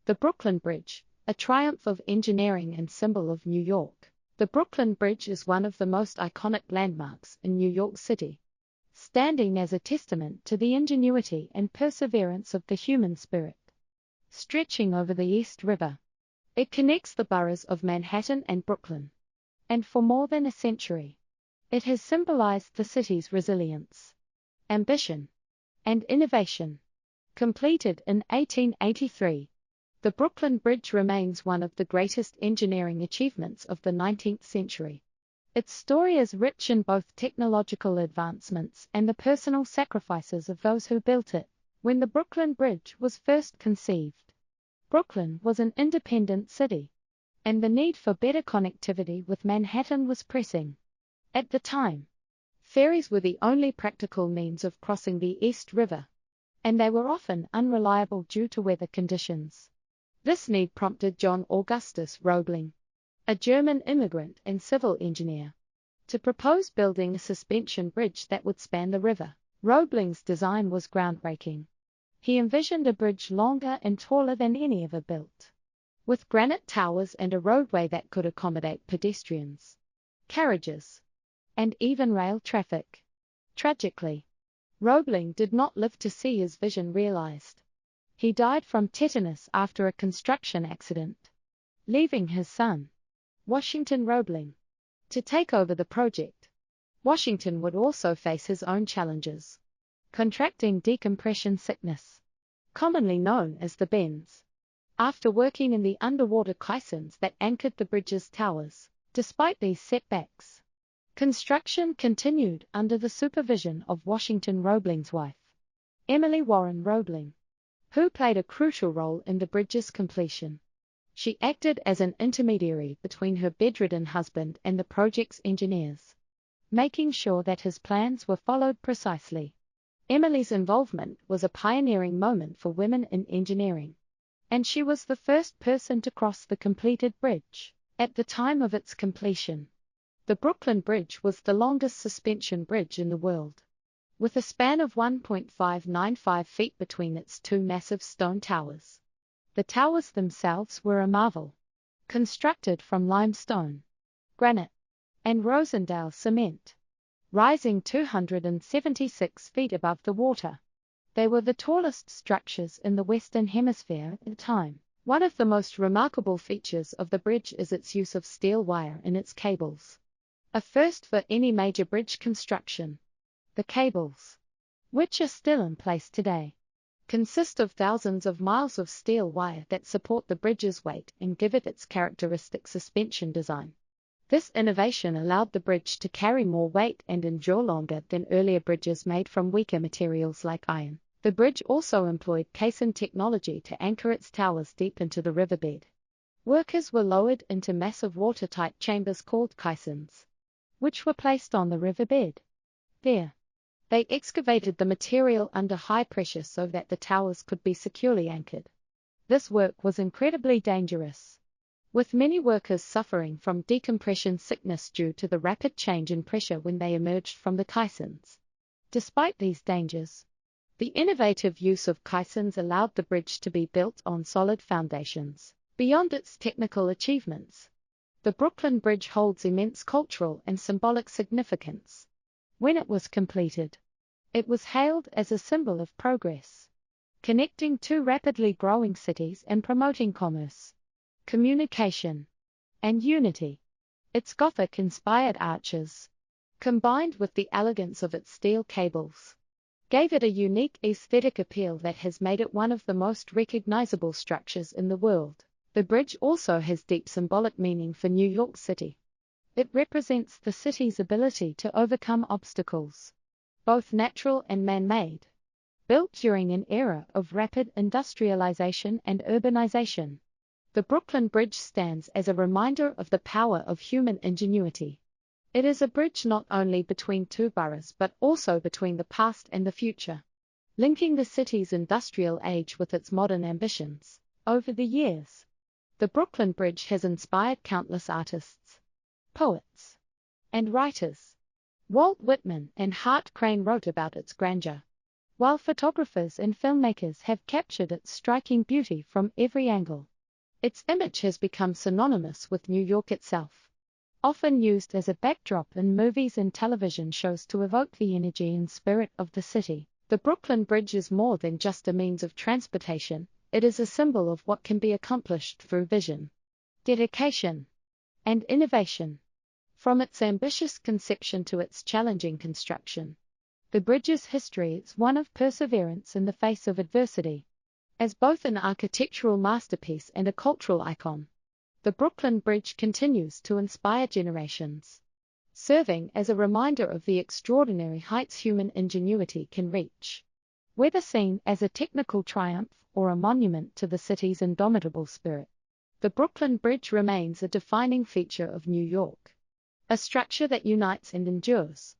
The Brooklyn Bridge, a triumph of engineering and symbol of New York. The Brooklyn Bridge is one of the most iconic landmarks in New York City, standing as a testament to the ingenuity and perseverance of the human spirit. Stretching over the East River, it connects the boroughs of Manhattan and Brooklyn, and for more than a century, it has symbolized the city's resilience, ambition, and innovation. Completed in 1883, the Brooklyn Bridge remains one of the greatest engineering achievements of the 19th century. Its story is rich in both technological advancements and the personal sacrifices of those who built it. When the Brooklyn Bridge was first conceived, Brooklyn was an independent city, and the need for better connectivity with Manhattan was pressing. At the time, ferries were the only practical means of crossing the East River, and they were often unreliable due to weather conditions. This need prompted John Augustus Roebling, a German immigrant and civil engineer, to propose building a suspension bridge that would span the river. Roebling's design was groundbreaking. He envisioned a bridge longer and taller than any ever built, with granite towers and a roadway that could accommodate pedestrians, carriages, and even rail traffic. Tragically, Roebling did not live to see his vision realized. He died from tetanus after a construction accident, leaving his son, Washington Roebling, to take over the project. Washington would also face his own challenges, contracting decompression sickness, commonly known as the bends, after working in the underwater caissons that anchored the bridge's towers. Despite these setbacks, construction continued under the supervision of Washington Roebling's wife, Emily Warren Roebling, who played a crucial role in the bridge's completion. She acted as an intermediary between her bedridden husband and the project's engineers, making sure that his plans were followed precisely. Emily's involvement was a pioneering moment for women in engineering, and she was the first person to cross the completed bridge. At the time of its completion, the Brooklyn Bridge was the longest suspension bridge in the world, with a span of 1.595 feet between its two massive stone towers. The towers themselves were a marvel, constructed from limestone, granite, and Rosendale cement, rising 276 feet above the water. They were the tallest structures in the Western Hemisphere at the time. One of the most remarkable features of the bridge is its use of steel wire in its cables, a first for any major bridge construction. The cables, which are still in place today, consist of thousands of miles of steel wire that support the bridge's weight and give it its characteristic suspension design. This innovation allowed the bridge to carry more weight and endure longer than earlier bridges made from weaker materials like iron. The bridge also employed caisson technology to anchor its towers deep into the riverbed. Workers were lowered into massive watertight chambers called caissons, which were placed on the riverbed. There, they excavated the material under high pressure so that the towers could be securely anchored. This work was incredibly dangerous, with many workers suffering from decompression sickness due to the rapid change in pressure when they emerged from the caissons. Despite these dangers, the innovative use of caissons allowed the bridge to be built on solid foundations. Beyond its technical achievements, the Brooklyn Bridge holds immense cultural and symbolic significance. When it was completed, it was hailed as a symbol of progress, connecting two rapidly growing cities and promoting commerce, communication, and unity. Its Gothic-inspired arches, combined with the elegance of its steel cables, gave it a unique aesthetic appeal that has made it one of the most recognizable structures in the world. The bridge also has deep symbolic meaning for New York City. It represents the city's ability to overcome obstacles, both natural and man-made, built during an era of rapid industrialization and urbanization. The Brooklyn Bridge stands as a reminder of the power of human ingenuity. It is a bridge not only between two boroughs but also between the past and the future, linking the city's industrial age with its modern ambitions. Over the years, the Brooklyn Bridge has inspired countless artists, poets, and writers. Walt Whitman and Hart Crane wrote about its grandeur, while photographers and filmmakers have captured its striking beauty from every angle. Its image has become synonymous with New York itself, often used as a backdrop in movies and television shows to evoke the energy and spirit of the city. The Brooklyn Bridge is more than just a means of transportation, it is a symbol of what can be accomplished through vision, dedication, and innovation. From its ambitious conception to its challenging construction, the bridge's history is one of perseverance in the face of adversity. As both an architectural masterpiece and a cultural icon, the Brooklyn Bridge continues to inspire generations, serving as a reminder of the extraordinary heights human ingenuity can reach. Whether seen as a technical triumph or a monument to the city's indomitable spirit, the Brooklyn Bridge remains a defining feature of New York, a structure that unites and endures.